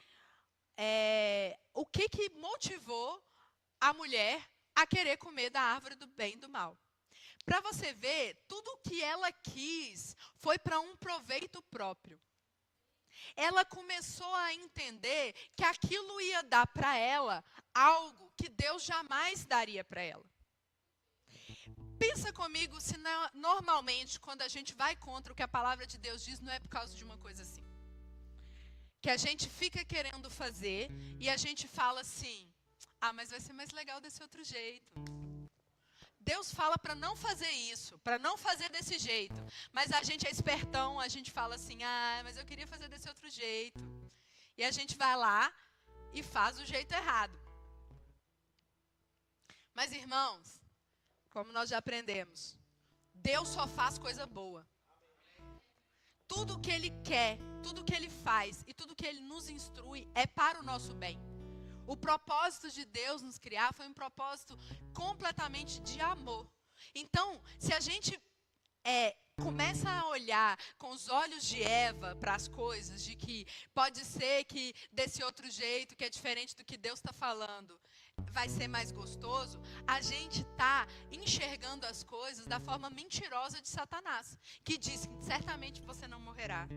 o que motivou a mulher a querer comer da árvore do bem e do mal. Para você ver, tudo o que ela quis foi para um proveito próprio. Ela começou a entender que aquilo ia dar para ela algo que Deus jamais daria para ela. Pensa comigo se normalmente, quando a gente vai contra o que a palavra de Deus diz, não é por causa de uma coisa assim. Que a gente fica querendo fazer e a gente fala assim, mas vai ser mais legal desse outro jeito. Deus fala para não fazer isso, para não fazer desse jeito. Mas a gente é espertão, a gente fala assim, mas eu queria fazer desse outro jeito. E a gente vai lá e faz do jeito errado. Mas irmãos, como nós já aprendemos, Deus só faz coisa boa. Tudo que Ele quer, tudo que Ele faz e tudo que Ele nos instrui é para o nosso bem. O propósito de Deus nos criar foi um propósito completamente de amor. Então, se a gente começa a olhar com os olhos de Eva para as coisas, de que pode ser que desse outro jeito, que é diferente do que Deus está falando, vai ser mais gostoso, a gente está enxergando as coisas da forma mentirosa de Satanás, que diz que certamente você não morrerá.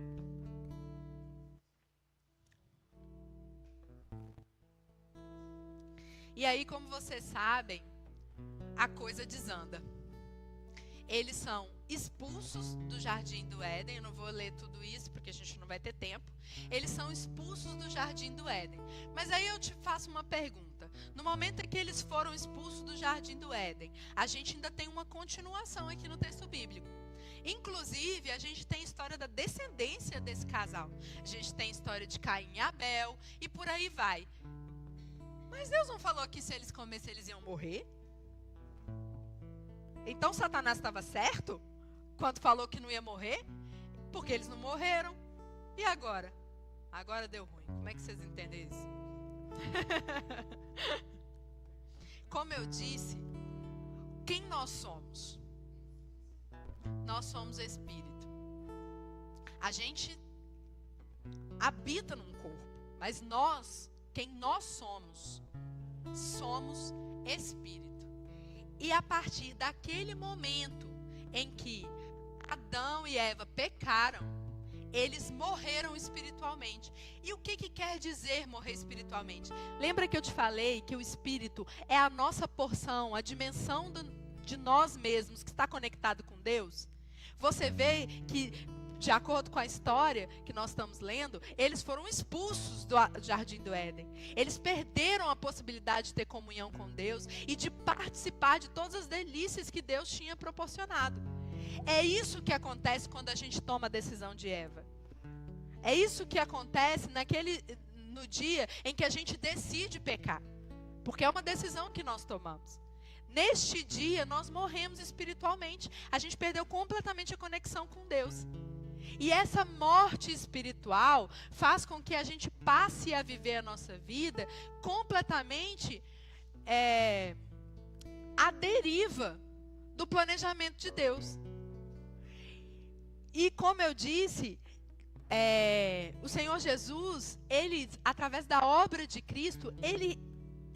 E aí, como vocês sabem, a coisa desanda. Eles são expulsos do Jardim do Éden. Eu não vou ler tudo isso, porque a gente não vai ter tempo. Eles são expulsos do Jardim do Éden. Mas aí eu te faço uma pergunta. No momento em que eles foram expulsos do Jardim do Éden, a gente ainda tem uma continuação aqui no texto bíblico. Inclusive, a gente tem a história da descendência desse casal. A gente tem a história de Caim e Abel, e por aí vai. Mas Deus não falou que se eles comessem, eles iam morrer? Então Satanás estava certo quando falou que não ia morrer? Porque eles não morreram. E agora? Agora deu ruim. Como é que vocês entendem isso? Como eu disse, quem nós somos? Nós somos espírito. A gente habita num corpo, mas nós, quem nós somos? Somos espírito. E a partir daquele momento em que Adão e Eva pecaram, eles morreram espiritualmente. E o que quer dizer morrer espiritualmente? Lembra que eu te falei que o espírito é a nossa porção, a dimensão de nós mesmos que está conectado com Deus? Você vê que, de acordo com a história que nós estamos lendo, eles foram expulsos do Jardim do Éden. Eles perderam a possibilidade de ter comunhão com Deus e de participar de todas as delícias que Deus tinha proporcionado. É isso que acontece quando a gente toma a decisão de Eva. É isso que acontece no dia em que a gente decide pecar. Porque é uma decisão que nós tomamos. Neste dia, nós morremos espiritualmente. A gente perdeu completamente a conexão com Deus. E essa morte espiritual faz com que a gente passe a viver a nossa vida completamente à deriva do planejamento de Deus. E como eu disse, o Senhor Jesus, Ele, através da obra de Cristo, Ele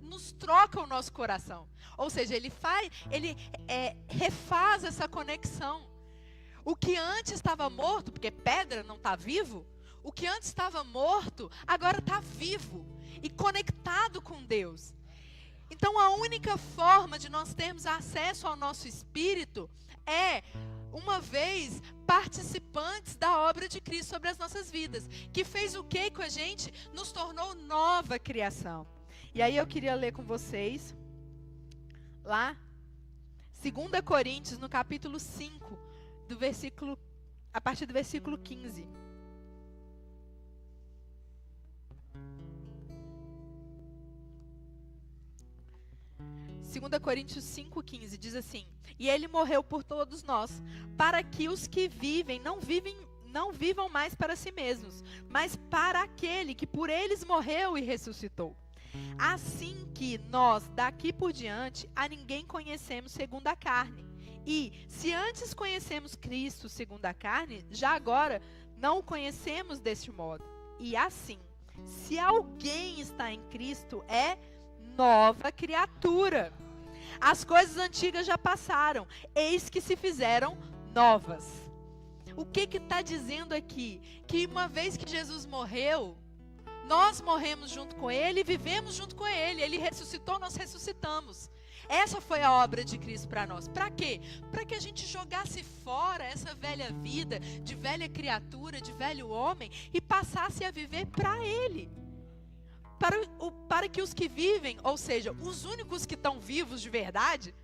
nos troca o nosso coração. Ou seja, Ele refaz essa conexão. O que antes estava morto, porque pedra não está vivo, o que antes estava morto, agora está vivo e conectado com Deus. Então a única forma de nós termos acesso ao nosso espírito é, uma vez, participantes da obra de Cristo sobre as nossas vidas. Que fez o que com a gente? Nos tornou nova criação. E aí eu queria ler com vocês, lá, 2 Coríntios, no capítulo 5, a partir do versículo 15. Segunda Coríntios 5,15 diz assim: e Ele morreu por todos nós, para que os que vivem não vivam mais para si mesmos, mas para aquele que por eles morreu e ressuscitou. Assim que nós, daqui por diante, a ninguém conhecemos segundo a carne. E, se antes conhecemos Cristo segundo a carne, já agora não o conhecemos deste modo. E assim, se alguém está em Cristo, é nova criatura. As coisas antigas já passaram, eis que se fizeram novas. O que está dizendo aqui? Que uma vez que Jesus morreu, nós morremos junto com Ele e vivemos junto com Ele. Ele ressuscitou, nós ressuscitamos. Essa foi a obra de Cristo para nós. Para quê? Para que a gente jogasse fora essa velha vida, de velha criatura, de velho homem, e passasse a viver para Ele. Para que os que vivem, ou seja, os únicos que estão vivos de verdade,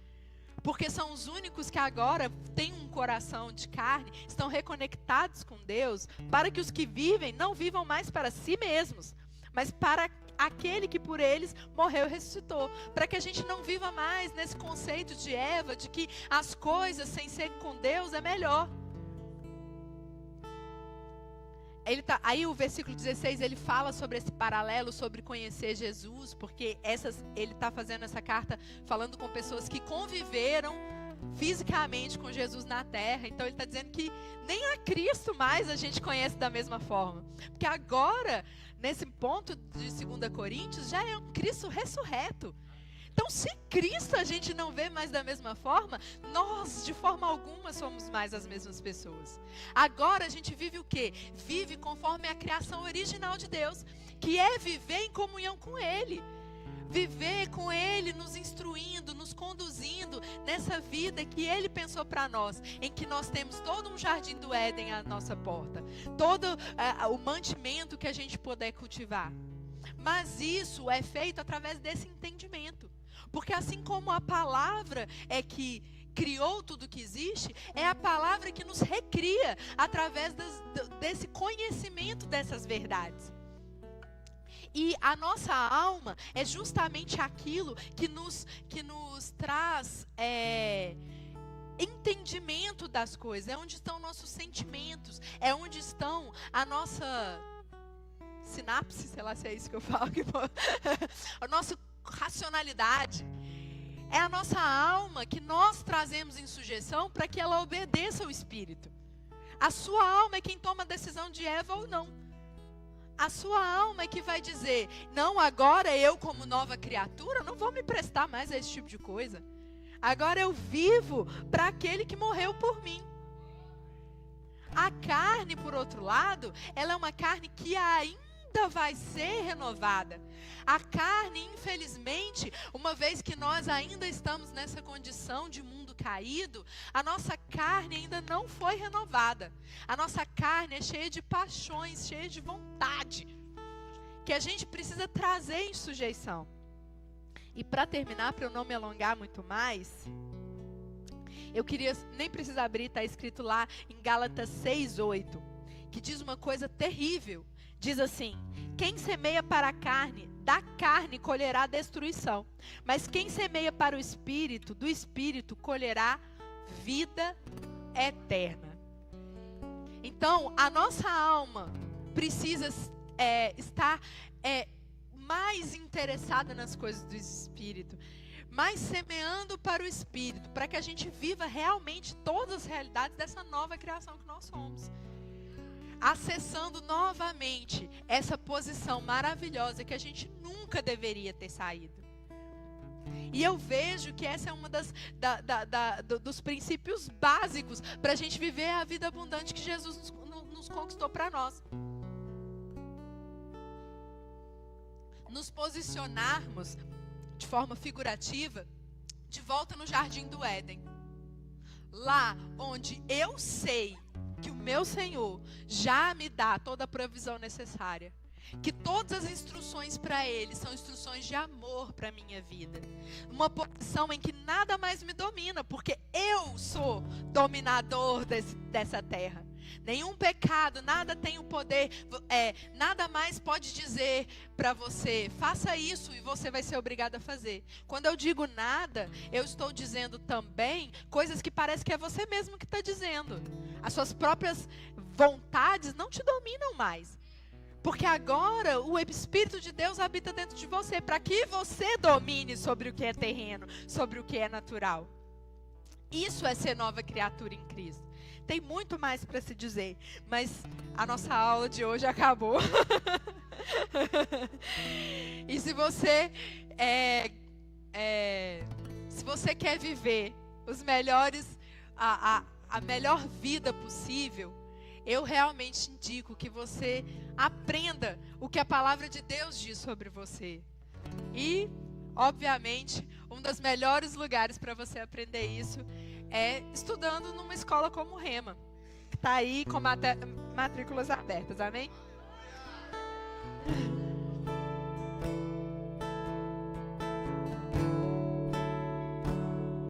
porque são os únicos que agora têm um coração de carne, estão reconectados com Deus, para que os que vivem não vivam mais para si mesmos, mas para aquele que por eles morreu e ressuscitou. Para que a gente não viva mais nesse conceito de Eva, de que as coisas sem ser com Deus é melhor. Aí o versículo 16, ele fala sobre esse paralelo, sobre conhecer Jesus, porque ele está fazendo essa carta falando com pessoas que conviveram fisicamente com Jesus na terra. Então ele está dizendo que nem a Cristo mais a gente conhece da mesma forma. Porque agora, nesse ponto de 2 Coríntios, já é um Cristo ressurreto. Então, se Cristo a gente não vê mais da mesma forma, nós, de forma alguma, somos mais as mesmas pessoas. Agora a gente vive o quê? Vive conforme a criação original de Deus, que é viver em comunhão com Ele. viver com Ele nos instruindo, nos conduzindo nessa vida que Ele pensou para nós, em que nós temos todo um jardim do Éden à nossa porta, todo o mantimento que a gente puder cultivar. Mas isso é feito através desse entendimento, porque assim como a palavra é que criou tudo que existe, é a palavra que nos recria através desse conhecimento dessas verdades. E a nossa alma é justamente aquilo que nos traz entendimento das coisas. É onde estão nossos sentimentos. É onde estão a nossa sinapse, sei lá se é isso que eu falo. A nossa racionalidade. É a nossa alma que nós trazemos em sujeição para que ela obedeça ao Espírito. A sua alma é quem toma a decisão de Eva ou não. A sua alma é que vai dizer, não, agora eu como nova criatura não vou me prestar mais a esse tipo de coisa. Agora eu vivo para aquele que morreu por mim. A carne, por outro lado, ela é uma carne que ainda vai ser renovada. A carne, infelizmente, uma vez que nós ainda estamos nessa condição de mundo caído, a nossa carne ainda não foi renovada. A nossa carne é cheia de paixões, cheia de vontade, que a gente precisa trazer em sujeição. E para terminar, para eu não me alongar muito mais, eu queria, nem precisa abrir, está escrito lá em Gálatas 6:8, que diz uma coisa terrível. Diz assim: quem semeia para a carne, da carne colherá destruição. Mas quem semeia para o Espírito, do Espírito colherá vida eterna. Então, a nossa alma precisa estar mais interessada nas coisas do Espírito, mais semeando para o Espírito, para que a gente viva realmente todas as realidades dessa nova criação que nós somos. Acessando novamente essa posição maravilhosa que a gente nunca deveria ter saído. E eu vejo que essa é uma dos princípios básicos para a gente viver a vida abundante que Jesus nos conquistou para nós. Nos posicionarmos de forma figurativa de volta no jardim do Éden. Lá onde eu sei que o meu Senhor já me dá toda a provisão necessária. Que todas as instruções para Ele são instruções de amor para a minha vida. Uma posição em que nada mais me domina, porque eu sou dominador dessa terra. Nenhum pecado, nada tem o poder, nada mais pode dizer para você, faça isso e você vai ser obrigado a fazer. Quando eu digo nada, eu estou dizendo também coisas que parece que é você mesmo que está dizendo. As suas próprias vontades não te dominam mais. Porque agora o Espírito de Deus habita dentro de você, para que você domine sobre o que é terreno, sobre o que é natural. Isso é ser nova criatura em Cristo. Tem muito mais para se dizer, mas a nossa aula de hoje acabou. E se você se você quer viver os melhores, a melhor vida possível, eu realmente indico que você aprenda o que a palavra de Deus diz sobre você. E, obviamente, um dos melhores lugares para você aprender isso é estudando numa escola como o Rema, que está aí com matrículas abertas, amém?